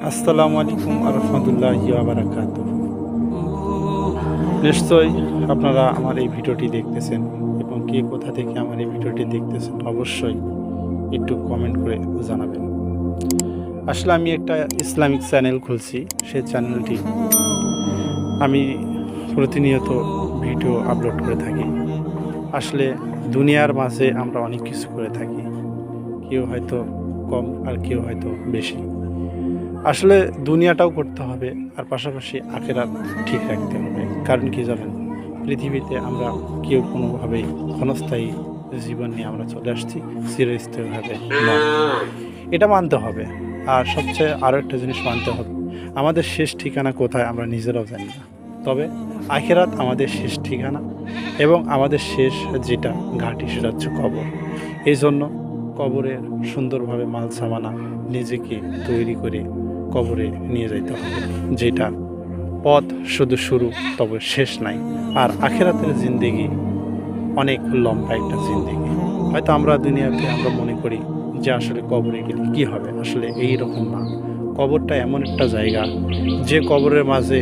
আসসালামু আলাইকুম রহমতুল্লাহি ওয়া বারাকাতুহু। নিশ্চয়ই আপনারা আমার এই ভিডিওটি দেখতেছেন এবং কে কোথা থেকে আমার এই ভিডিওটি দেখতেছেন অবশ্যই একটু কমেন্ট করে জানাবেন। আসলে আমি একটা ইসলামিক চ্যানেল খুলছি। সেই চ্যানেলটি আমি প্রতিনিয়ত ভিডিও আপলোড করে থাকি। আসলে দুনিয়ার মাঝে আমরা অনেক কিছু করে থাকি, কেউ হয়তো কম আর কেউ হয়তো বেশি। আসলে দুনিয়াটাও করতে হবে আর পাশাপাশি আখিরাত ঠিক রাখতে হবে। কারণ কি জানেন, পৃথিবীতে আমরা কেউ কোনোভাবেই ক্ষণস্থায়ী জীবন নিয়ে আমরা চলে আসছি, চিরস্থায়ীভাবে নয়। এটা মানতে হবে। আর সবচেয়ে আরও একটা জিনিস মানতে হবে, আমাদের শেষ ঠিকানা কোথায় আমরা নিজেরাও জানি না। তবে আখিরাত আমাদের শেষ ঠিকানা এবং আমাদের শেষ যেটা ঘাঁটি সেটা হচ্ছে কবর। এই জন্য কবরের সুন্দরভাবে মাল সামানা নিজেকে তৈরি করে কবরে নিয়ে যাইতে হবে, যেটা পথ শুধু শুরু তবে শেষ নাই। আর আখেরাতের জিন্দেগি অনেক লম্বা একটা জিন্দেগি। হয়তো আমরা দুনিয়াতে আমরা মনে করি যে আসলে কবরে গেলে কী হবে, আসলে এই রকম না। কবরটা এমন একটা জায়গা যে কবরের মাঝে